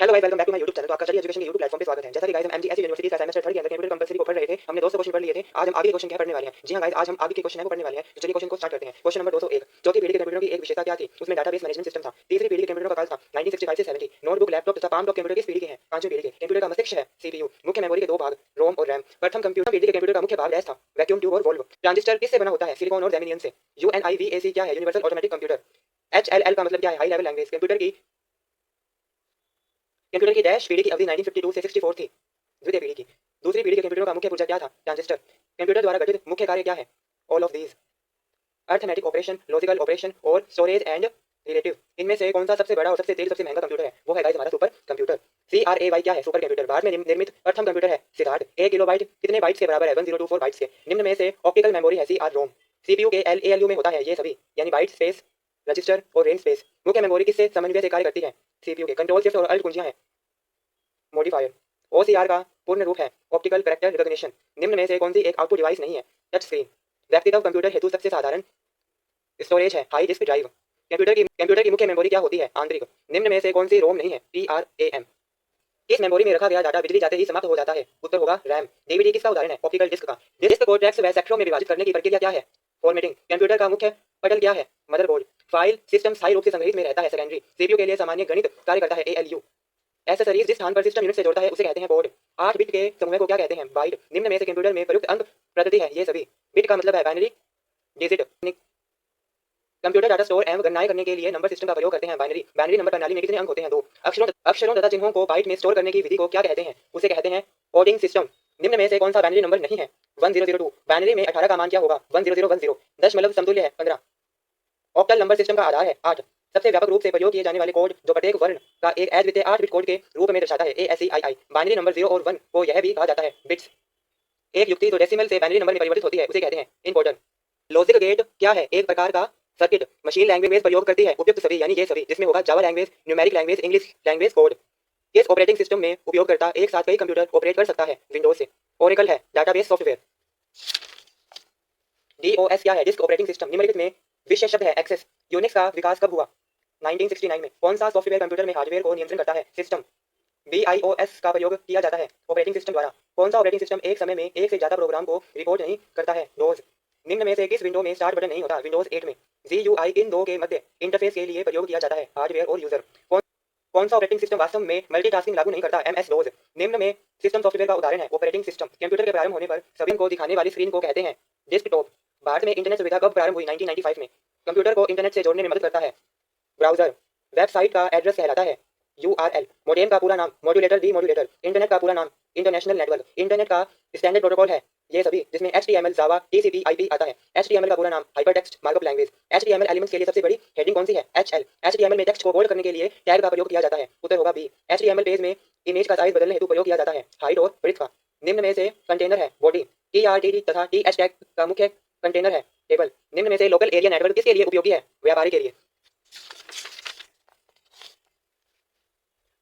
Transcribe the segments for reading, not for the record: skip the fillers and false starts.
Hello guys, welcome back to my YouTube channel. तो आपका चलिए एजुकेशन के यूट्यूब प्लेटफॉर्म पे स्वागत है। जैसा कि गाइस हम एमजीएस यूनिवर्सिटी का सेमेस्टर थर्ड के अंदर कंप्यूटर कंपलसरी को पढ़ रहे थे, हमने 200 क्वेश्चन पढ़ लिए थे। आज हम आगे के क्वेश्चन क्या पढ़ने वाले हैं? जी हां गाइस, आज हम आगे के क्वेश्चन को पढ़ने वाले हैं। तो चलिए क्वेश्चन को स्टार्ट करते हैं। क्वेश्चन नंबर 201, चौथी पीढ़ी के कंप्यूटर की एक विशेषता क्या थी? उसमें डाटाबेस मैनेजमेंट सिस्टम था। तीसरी पीढ़ी के कंप्यूटर का काल था 1965 से 70। नोटबुक, लैपटॉप तथा पाम टॉप कंप्यूटर किस पीढ़ी के हैं? पांचवी पीढ़ी के। कंप्यूटर का मस्तिष्क है सीपीयू। मुख्य मेमोरी के दो भाग, रोम और रैम। प्रथम कंप्यूटर पीढ़ी के कंप्यूटर का मुख्य भाग डैश था, वैक्यूम ट्यूब और वोल्व। ट्रांजिस्टर किससे बना होता है? सिलिकॉन और जर्मेनियम से। यूएनआईवीएसी क्या है? Universal automatic computer. एचएलएल का मतलब क्या है? High level language. कंप्यूटर की डैश पीढ़ी की अवधि 1952 से 64 थी, द्वितीय पीढ़ी की। दूसरी पीढ़ी के कंप्यूटरों का मुख्य पुर्जा क्या था? ट्रांजिस्टर। कंप्यूटर द्वारा गठित मुख्य कार्य क्या है? All of these, arithmetic operation, logical operation और स्टोरेज एंड रिलेटिव। इनमें से कौन सा सबसे बड़ा और सबसे तेज सबसे महंगा कंप्यूटर है? वो है गाइस हमारा सुपर कंप्यूटर। CRAY क्या है? Super computer. भारत में निर्मित प्रथम कंप्यूटर है सिद्धार्थ। 1 किलोबाइट कितने बाइट्स के बराबर है? 1024 बाइट्स के। निम्न में से ऑप्टिकल मेमोरी है CR रोम। CPU के ALU में होता है ये सभी, यानी बाइट स्पेस, रजिस्टर और रेंज स्पेस। मुख्य मेमोरी किससे समन्वय से कार्य करती है? CPU के। कंट्रोल शिफ्ट और अल्ट कुंजियां हैं मॉडिफायर। OCR का पूर्ण रूप है ऑप्टिकल कैरेक्टर रिकॉग्निशन। निम्न में से कौन सी एक आउटपुट डिवाइस नहीं है? Touch screen. व्यक्तिगत कंप्यूटर हेतु सबसे साधारण स्टोरेज है हाई डिस्क ड्राइव। कंप्यूटर की मुख्य मेमोरी क्या होती है? आंतरिक। निम्न में से कौन सी रोम नहीं है? PRAM। किस मेमोरी में रखा गया डाटा बिजली जाते ही समाप्त हो जाता है? उत्तर होगा रैम। डीवीडी किसका उदाहरण है? ऑप्टिकल डिस्क का। डिस्क को ट्रैक्स व सेक्टरों में विभाजित करने की प्रक्रिया क्या है? फॉर्मेटिंग। कंप्यूटर का मुख्य पटल क्या है? मदरबोर्ड। फाइल सिस्टम स्थायी रूप से संग्रहित में रहता है सेकेंडरी। सीपीयू के लिए सामान्य गणित कार्य करता है ALU। एसेसरीज जिस स्थान पर सिस्टम यूनिट से जोड़ता है उसे कहते हैं बोर्ड। 8 बिट के समूह को क्या कहते हैं? बाइट। निम्न में से कंप्यूटर में प्रयुक्त अंक पद्धति है ये सभी। बिट का मतलब है binary digit. Computer data store एवं गणनाएं करने के लिए नंबर सिस्टम का प्रयोग करते हैं। बाइनरी नंबर प्रणाली में कितने अंक होते हैं? 2। अक्षरों तथा चिन्हों को बाइट में स्टोर करने की विधि को क्या कहते हैं? उसे कहते हैं कोडिंग सिस्टम। निम्न में से कौन सा बाइनरी नंबर नहीं है? 1002। बाइनरी में 18 का मान क्या होगा? 10010। दशमलव समतुल्य है 15। ऑक्टल नंबर सिस्टम का आधार है 8। सबसे व्यापक रूप से प्रयोग किए जाने वाले कोड जो प्रत्येक वर्ण का एक अद्वितीय 8 बिट कोड के रूप में दर्शाता है ASCII। बाइनरी नंबर 0 और 1 को यह भी कहा जाता है बिट्स। एक युक्ति जो डेसिमल से बाइनरी नंबर में परिवर्तित होती है उसे कहते हैं इनकोडर। लॉजिक गेट क्या है? एक प्रकार का सर्किट। मशीन लैंग्वेज में प्रयोग करती है उपयुक्त सभी, यानी ये सभी, जिसमें होगा Java language, numeric language, English language code. किस ऑपरेटिंग सिस्टम में उपयोगकर्ता एक साथ कई कंप्यूटर ऑपरेट कर सकता है? विंडोज से। ओरेकल है डाटाबेस सॉफ्टवेयर। DOS क्या है? Disk operating system. निम्नलिखित में विषय शब्द है एक्सेस। यूनिक्स का विकास कब हुआ? 1969 में। कौन सा सॉफ्टवेयर कंप्यूटर में हार्डवेयर को नियंत्रण करता है? सिस्टम। BIOS का प्रयोग किया जाता है ऑपरेटिंग सिस्टम द्वारा। कौन सा ऑपरेटिंग सिस्टम एक समय में एक से ज्यादा प्रोग्राम को रिपोर्ट नहीं करता है? डोज। निम्न में से किस विंडो में स्टार्ट बटन नहीं होता? विंडोज 8 में। GUI इन दो के मध्य इंटरफेस के लिए प्रयोग किया जाता है हार्डवेयर और यूजर। कौन सा ऑपरेटिंग सिस्टम वास्तव में मल्टीटास्किंग लागू नहीं करता? MS dose. निम्न में सिस्टम सॉफ्टवेयर का उदाहरण है ऑपरेटिंग सिस्टम। कंप्यूटर के प्रारंभ होने पर सभी को दिखाने वाली स्क्रीन को कहते हैं डेस्कटॉप। भारत में इंटरनेट सुविधा कब प्रारंभ हुई? 1995 में। कंप्यूटर को इंटरनेट से जोड़ने में मदद करता है ब्राउजर। वेबसाइट का एड्रेस कहलाता है URL। मॉडेम का पूरा नाम? Modulator demodulator. इंटरनेट का पूरा नाम? International network. इंटरनेट का स्टैंडर्ड प्रोटोकॉल है ये सभी, जिसमें HTML, जावा, TCP, IP आता है। HTML का पूरा नाम? Hypertext markup language. HTML elements के लिए सबसे बड़ी हेडिंग कौन सी है? HL। HTML में टेक्स्ट को बोल्ड करने के लिए टैग का प्रयोग किया जाता है। उत्तर होगा B। HTML पेज में इमेज का साइज बदलने हेतु प्रयोग किया जाता है हाइट और ब्रेड्थ का। निम्न में से कंटेनर है बॉडी। TRTD तथा TH टैग का मुख्य कंटेनर है टेबल। निम्न में से लोकल एरिया नेटवर्क किसके लिए उपयोगी है? व्यापारी के लिए।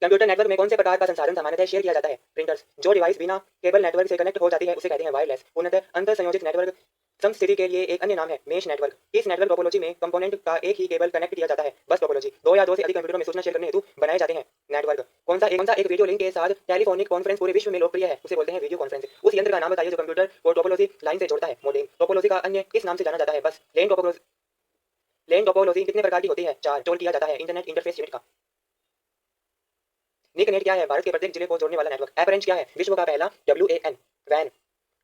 कंप्यूटर नेटवर्क में कौन से प्रकार का संसाधन सामान्यतः शेयर किया जाता है? प्रिंटर्स। जो डिवाइस बिना केबल नेटवर्क से कनेक्ट हो जाती है उसे कहते हैं वायरलेस। पूर्णतः अंतर संयोजित नेटवर्क समस्थिति के लिए एक अन्य नाम है मेश नेटवर्क। इस नेटवर्क टोपोलॉजी में कंपोनेंट का एक ही केबल कनेक्ट किया जाता है बस टोपोलॉजी। दो या दो से अधिक कंप्यूटरों में सूचना शेयर करने हेतु बनाए जाते हैं नेटवर्क। कौन सा एक वीडियो लिंक के साथ टेलीफोनिक कॉन्फ्रेंस पूरे विश्व में लोकप्रिय है? उसे बोलते हैं वीडियो कॉन्फ्रेंस। उस यंत्र का नाम बताइए जो कंप्यूटर को टोपोलॉजी लाइन से जोड़ता है? मॉडेम। टोपोलॉजी का अन्य किस नाम से जाना जाता है? बस। लेन टोपोलॉजी कितने प्रकार की होती है? 4। टोल किया जाता है इंटरनेट इंटरफेस यूनिट का। निकनेट क्या है? भारत के प्रत्येक जिले को जोड़ने वाला नेटवर्क। एपरेंच क्या है? विश्व का पहला WAN वैन।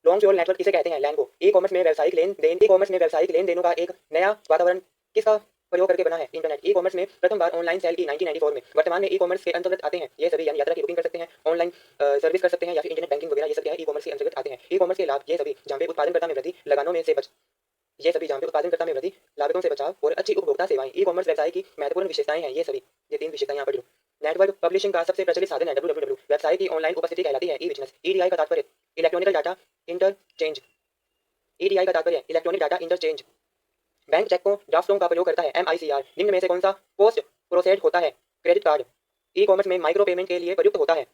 लॉन्ग शोर नेटवर्क किसे कहते हैं? लैन को। ई कॉमर्स में व्यावसायिक लेन देनों का एक नया वातावरण किसका प्रयोग करके बना है? इंटरनेट। ई कॉमर्स में प्रथम बार ऑनलाइन सेल की 1994 में। वर्तमान में ई कॉमर्स के अंतर्गत आते हैं ये सभी, यानी यात्रा की बुकिंग कर सकते हैं, ऑनलाइन सर्विस कर सकते हैं या फिर इंटरनेट बैंकिंग वगैरह, ये सब क्या है? ई कॉमर्स के अंतर्गत आते हैं। ई कॉमर्स के लाभ ये सभी जहाँ पे उत्पादनकर्ता में वृद्धि, लगानों में से बच ये सभी जहाँ पे उत्पादनकर्ता में वृद्धि, लागतों से बचाव और अच्छी उपभोक्ता सेवाएं। ई कॉमर्स व्यवसाय की महत्वपूर्ण विशेषताएं हैं ये सभी, ये 3 विशेषताएं यहाँ पर। नेटवर्क पब्लिशिंग का सबसे प्रचलित साधन है www। व्यवसाय की ऑनलाइन उपस्थिति कहलाती है ई बिजनेस। EDI का तात्पर्य इलेक्ट्रॉनिक डाटा इंटरचेंज। EDI का तात्पर्य इलेक्ट्रॉनिक डाटा इंटरचेंज। बैंक चेकों ड्राफ्टों का प्रयोग करता है MICR। निम्न में से कौन सा पोस्ट प्रोसेड होता है? Credit card. ई कॉमर्स में माइक्रो पेमेंट के लिए प्रयुक्त होता है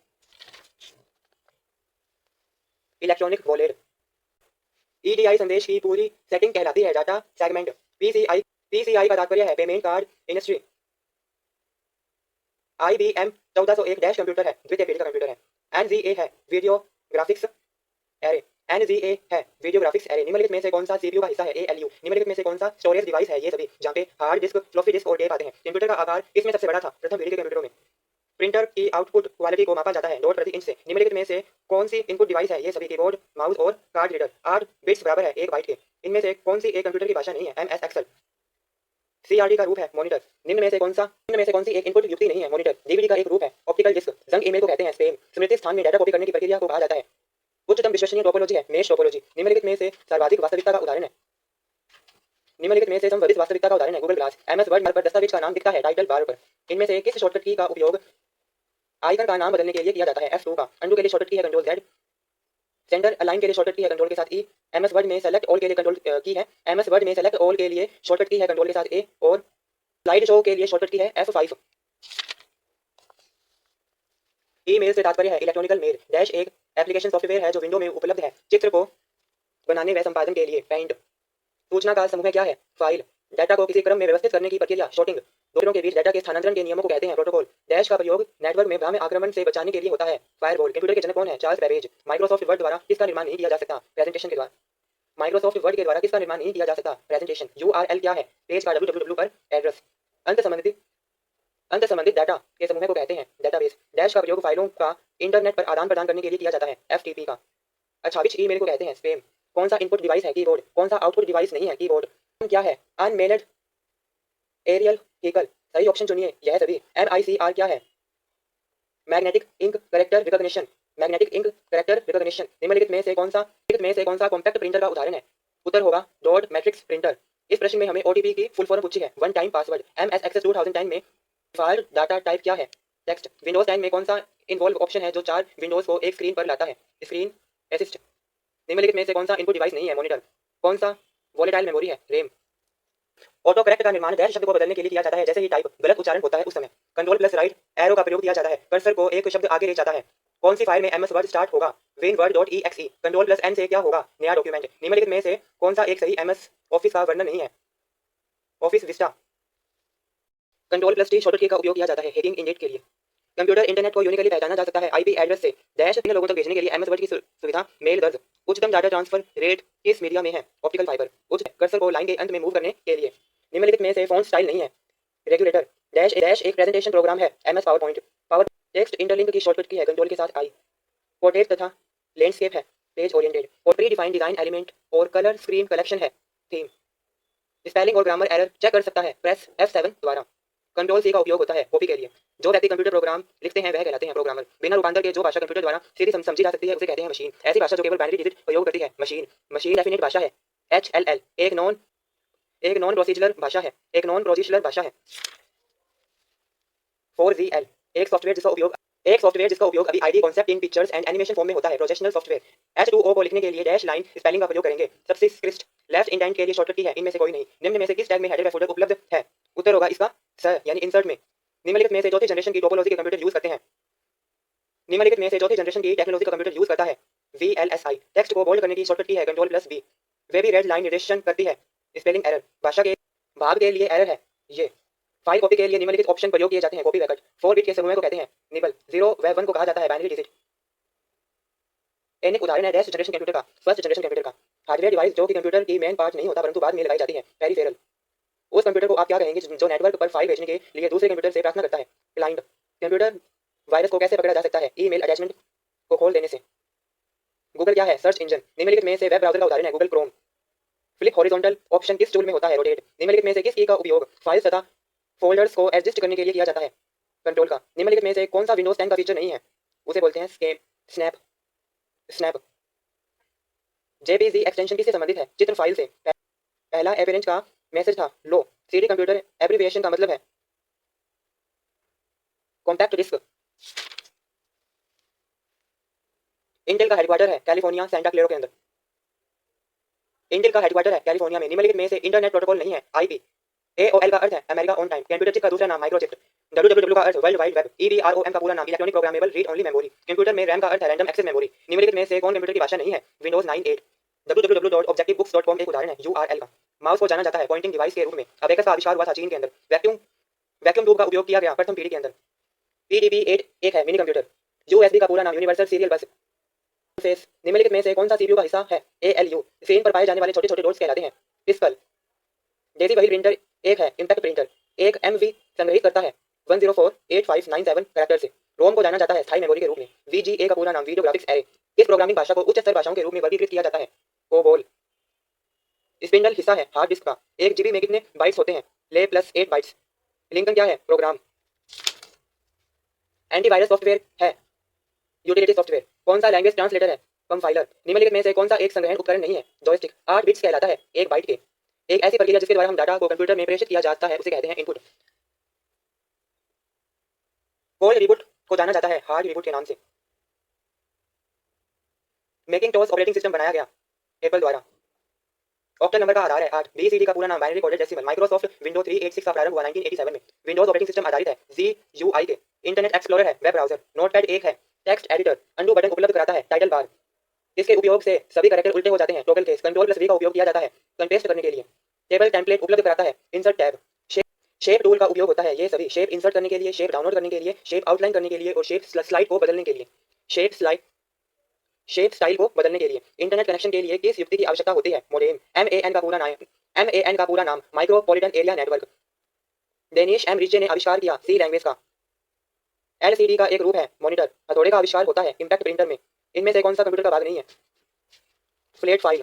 इलेक्ट्रॉनिक वॉलेट। EDI संदेश की पूरी सेटिंग कहलाती है डाटा सेगमेंट। PCI का तात्पर्य है payment card industry. IBM 1401 dash computer है, द्वितीय पीढ़ी का कंप्यूटर है। एनजीए है वीडियो ग्राफिक्स एरे, एनजीए है वीडियो ग्राफिक्स एरे। निम्नलिखित में से कौन सा सीपीयू का हिस्सा है? एएलयू। निम्नलिखित में से कौन सा स्टोरेज डिवाइस है? ये सभी, जहाँ पे हार्ड डिस्क, फ्लॉपी डिस्क और टेप आते हैं। कंप्यूटर का आकार किसमें सबसे बड़ा था? प्रथम पीढ़ी के कंप्यूटरों में। प्रिंटर की आउटपुट क्वालिटी को मापा जाता है डॉट प्रति इंच से। निम्नलिखित में से कौन सी इनपुट डिवाइस है? ये सभी, कीबोर्ड, माउस और कार्ड रीडर। 8 बिट्स बराबर है 1 बाइट के। इनमें से कौन सी एक कंप्यूटर की भाषा नहीं है? MS Excel. सीआरडी का रूप है मॉनिटर। निम्न में से कौन सी एक इनपुट युक्ति नहीं है? मॉनिटर। डीवीडी का एक रूप है ऑप्टिकल डिस्क। जंक ईमेल को कहते हैं स्पैम। स्मृति स्थान में डाटा कॉपी करने की प्रक्रिया को कहा जाता है। उच्चतम विश्वसनीय टोपोलॉजी है मेश टोपोलॉजी। निम्नलिखित में से सर्वाधिक वास्तविकता का उदाहरण है? निम्नलिखित में से संवर्धित वास्तविकता का उदाहरण है? Google glass. एमएस वर्ड पर दस्तावेज का नाम दिखता है टाइटल बार पर। इनमें से किस शॉर्टकट की का उपयोग आइकन का नाम बदलने के लिए किया जाता है? F2 का। अंडू के लिए शॉर्टकट की है कंट्रोल Z। सेंटर अलाइन के लिए शॉर्टकट की है कंट्रोल के साथ E। एमएस वर्ड में सेलेक्ट ऑल के लिए कंट्रोल की है। एमएस वर्ड में सेलेक्ट ऑल के लिए शॉर्टकट की है कंट्रोल के साथ A। और स्लाइड शो के लिए शॉर्टकट की है F5। ईमेल से तात्पर्य है इलेक्ट्रॉनिकल मेल डैश एक एप्लीकेशन सॉफ्टवेयर है जो विंडो में उपलब्ध है चित्र को बनाने व संपादन के लिए। पेंट। सूचना का समूह क्या है? फाइल। डाटा को किसी क्रम में व्यवस्थित करने की प्रक्रिया शॉर्टिंग। दोनों के बीच डाटा के स्थानांतरण के नियमों को कहते हैं प्रोटोकॉल। डैश का प्रयोग नेटवर्क में भ्राम्य आक्रमण से बचाने के लिए होता है। फायरवॉल। कंप्यूटर के जनक कौन है? Charles Babbage. माइक्रोसॉफ्ट वर्ड द्वारा किसका निर्माण नहीं किया जा सकता? प्रेजेंटेशन के द्वारा। माइक्रोसॉफ्ट वर्ड के द्वारा किसका निर्माण नहीं किया जा सकता? प्रेजेंटेशन। यूआरएल क्या है? पेज का www पर एड्रेस। अंत संबंधित डाटा के समूह को कहते हैं डेटाबेस। डैश का प्रयोग फाइलों का इंटरनेट पर आदान प्रदान करने के लिए किया जाता है। एफटीपी का। अच्छाविच ईमेल को कहते हैं स्पैम। कौन सा इनपुट डिवाइस है? कीबोर्ड। कौन सा आउटपुट डिवाइस नहीं है? कीबोर्ड। क्या है? Unmanned aerial vehicle. सही ऑप्शन चुनिए। यह सभी। MICR क्या है? Magnetic ink character recognition. Magnetic ink character recognition. निम्नलिखित में से कौन सा कॉम्पैक्ट प्रिंटर का उदाहरण है? उत्तर होगा डॉट मैट्रिक्स प्रिंटर। इस प्रश्न में हमें ओटीपी की फुल फॉर्म पूछी है। One time password. MS access 2010 में डिफॉल्ट डाटा टाइप क्या है? टेक्स्ट। विंडोज 10 में कौन सा इन्वॉल्व ऑप्शन है जो 4 विंडोज को एक स्क्रीन पर लाता है? Screen assist. निम्नलिखित में से कौन सा इनपुट डिवाइस नहीं है? मॉनिटर। कौन सा वोलेटाइल मेमोरी है? रैम। ऑटो करेक्ट का निर्माण डैश शब्द को बदलने के लिए किया जाता है जैसे ही टाइप गलत उच्चारण होता है उस समय। कंट्रोल प्लस राइट एरो का प्रयोग किया जाता है कर्सर को एक शब्द आगे ले जाता है। कौन सी फाइल में एमएस वर्ड स्टार्ट होगा? When word dot EXE। Control plus N से क्या होगा? नया डॉक्यूमेंट। निम्नलिखित में से कौन सा एक सही एमएस ऑफिस का वर्णन नहीं है? Office Vista. Control plus T shortcut का उपयोग किया जाता है हैकिंग इंडेट के लिए। कंप्यूटर इंटरनेट को यूनिकली पहचाना जा सकता है आईपी एड्रेस से डैश तीन लोगों तक भेजने के लिए एमएस वर्ड की सुविधा मेल दर्ज। उच्चतम डाटा ट्रांसफर रेट किस मीडिया में है? Optical fibre. उच्च कर्सर को लाइन के अंत में मूव करने के लिए। निम्नलिखित में से फॉन्ट स्टाइल नहीं है? रेगुलेटर। डैश एक प्रेजेंटेशन प्रोग्राम है MS power point. Power text interlink की शॉर्टकट की है कंट्रोल के साथ आई। पोर्ट्रेट तथा लैंडस्केप है पेज ओरिएंटेड। और प्री डिफाइंड डिजाइन एलिमेंट और कलर स्क्रीन कलेक्शन है थीम। स्पेलिंग और ग्रामर एरर चेक कर सकता है प्रेस F7 द्वारा। कंट्रोल C का उपयोग होता है कॉपी के लिए। जो व्यक्ति कंप्यूटर प्रोग्राम लिखते हैं वह कहलाते हैं प्रोग्रामर। बिना रूपांतर के जो भाषा कंप्यूटर द्वारा सीधी समझी जा सकती है उसे कहते हैं मशीन। ऐसी भाषा जो केवल बाइनरी डिजिट प्रयोग करती है मशीन। मशीन डेफिनेट भाषा है HLL। एक नॉन प्रोसीजरल भाषा है। 4GL एक सॉफ्टवेयर जिसका उपयोग अभी ID concept in pictures and animation form में होता है प्रोजेक्शनल सॉफ्टवेयर। H2O को लिखने के लिए डैश लाइन स्पेलिंग का प्रयोग करेंगे। सबस्क्रिप्ट लेफ्ट इंडेंट के लिए शॉर्टकट की है इनमें से कोई नहीं। निम्न में से किस टैग में हेडर व फुटर उपलब्ध है? उत्तर होगा इसका स यानी इंसर्ट में। निम्नलिखित में से चौथी जनरेशन की टोपोलॉजी के कंप्यूटर यूज करते हैं? निम्नलिखित में से चौथी जनरेशन की टेक्नोलॉजी का कंप्यूटर यूज करता है VLSI। टेक्स्ट को बोल्ड करने की शॉर्टकट की है कंट्रोल प्लस B। वे भी रेड लाइन निर्देशन करती है। स्पेलिंग एरर भाषा के भाग के लिए एरर है ये। फाइल कॉपी के लिए निम्नलिखित ऑप्शन प्रयोग किए जाते हैं कॉपी बैकअप। 4 बिट के समूह को कहते हैं निबल। 0 व 1 को कहा जाता है बाइनरी डिजिट। एक उदाहरण है डैश जनरेशन कंप्यूटर का फर्स्ट जनरेशन कंप्यूटर का। हार्डवेयर डिवाइस जो कि कंप्यूटर की मेन पार्ट नहीं होता परंतु बाद में लगाई जाती है पेरिफेरल। उस कंप्यूटर को आप क्या कहेंगे जो नेटवर्क पर फाइल भेजने के लिए दूसरे कंप्यूटर से प्रार्थना करता है? क्लाइंट। कंप्यूटर वायरस को कैसे पकड़ा जा सकता है? ईमेल अटैचमेंट को खोल देने से। गूगल क्या है? Search engine. निम्नलिखित में से वेब ब्राउजर का उदाहरण है Google Chrome. Flip horizontal option किस टूल में होता है? रोटेट। निम्नलिखित में से किस की का उपयोग फाइल्स तथा फोल्डर्स को एडजस्ट करने के लिए किया जाता है? कंट्रोल का। निम्नलिखित में से कौन सा विंडोज 10 का फीचर नहीं है? उसे बोलते हैं स्नैप। JPG एक्सटेंशन किससे संबंधित है? चित्र फाइल से। पहला एपरेंज का मैसेज था लो। CD कंप्यूटर एब्रिविएशन का मतलब है कॉम्पैक्ट डिस्क। इंटेल का हेडक्वार्टर है कैलिफोर्निया सेंटा क्लेरो के अंदर। इंटेल का हेडक्वार्टर है कैलिफोर्निया में। निम्नलिखित में से इंटरनेट प्रोटोकॉल नहीं है IP। AOL का अर्थ है America on time. Computer chip का दूसरा नाम माइक्रोचिप। WWW का अर्थ वर्ल्ड वाइड वेब। EBROM का पूरा नाम electronic programmable read only memory. Computer में रैम का अर्थ है रैंडम एक्सेस मेमोरी। निम्नलिखित में से कौन कंप्यूटर की भाषा नहीं है? विंडोज 9 8। www.objectivebooks.com एक उदाहरण है URL का। माउस को जाना जाता है पॉइंटिंग डिवाइस के रूप में। अबेकस का आविष्कार हुआ था चीन के अंदर। वैक्यूम ट्यूब का उपयोग किया गया प्रथम पीढ़ी के अंदर। PDB-8 एक है मिनी कंप्यूटर। USB का पूरा नाम यूनिवर्सल सीरियल बस इंटरफेस। निम्नलिखित में से कौन सा CPU का हिस्सा है? ALU। स्क्रीन पर पाए जाने वाले छोटे छोटे डॉट्स कहलाते हैं पिक्सल। डेजी वही प्रिंटर एक है इम्पैक्ट प्रिंटर। एक MV संग्रहित करता है 1048597 कैरेक्टर से। रोम को जाना जाता है स्थायी मेमोरी के रूप में। VGA का पूरा नाम वीडियो ग्राफिक्स एरे। इस प्रोग्रामिंग भाषा को उच्च स्तर भाषाओं के रूप में वर्गीकृत किया जाता है। कोबोल। स्पिंडल हिस्सा है हार्ड डिस्क का। 1 GB में कितने बाइट्स होते हैं? ले प्लस 8 बाइट्स। लिंकन क्या है? प्रोग्राम। एंटीवायरस सॉफ्टवेयर है यूटिलिटी सॉफ्टवेयर। कौन सा लैंग्वेज ट्रांसलेटर है? कंपाइलर। निम्नलिखित में से कौन सा एक संग्रहण उपकरण नहीं है? जॉयस्टिक। 8 बिट्स कहलाता है 1 बाइट के। एक ऐसी प्रक्रिया जिसके द्वारा हम डाटा को कंप्यूटर में प्रेषित किया जाता है उसे कहते हैं इनपुट। कोल्ड रिबूट को जाना जाता है हार्ड रिबूट के नाम से। मैकिंटोश ऑपरेटिंग सिस्टम बनाया गया एप्पल द्वारा। ऑक्टल नंबर का आधार है 8। BCD का पूरा नाम binary coded decimal. Microsoft Windows 386 का प्रारंभ हुआ 1987 में। विंडोज ऑपरेटिंग सिस्टम आधारित है GUI के। इंटरनेट एक्सप्लोरर है वेब ब्राउजर। नोटपैड एक है टेक्स्ट एडिटर। अनडू बटन उपलब्ध कराता है टाइटल बार। इसके उपयोग से सभी कैरेक्टर उल्टे हो जाते हैं टॉगल केस। Ctrl+V का उपयोग किया जाता है कंटेस्ट करने के लिए। टेबल टेम्पलेट उपलब्ध कराता है इंसर्ट टैब। शेप टूल का उपयोग होता है ये सभी शेप इंसर्ट करने के लिए, शेप डाउनलोड करने के लिए, शेप आउटलाइन करने के लिए और शेप स्लाइड को बदलने के लिए। शेप स्टाइल को बदलने के लिए। इंटरनेट कनेक्शन के लिए किस युक्ति की आवश्यकता होती है? मोडेम। MAN का पूरा नाम micropolitan area network. Danish M रिचे ने आविष्कार किया सी लैंग्वेज का। LCD का एक रूप है मॉनिटर। हथौड़े का आविष्कार होता है इम्पैक्ट प्रिंटर में। इनमें से कौन सा कंप्यूटर का भाग नहीं है? Flat file.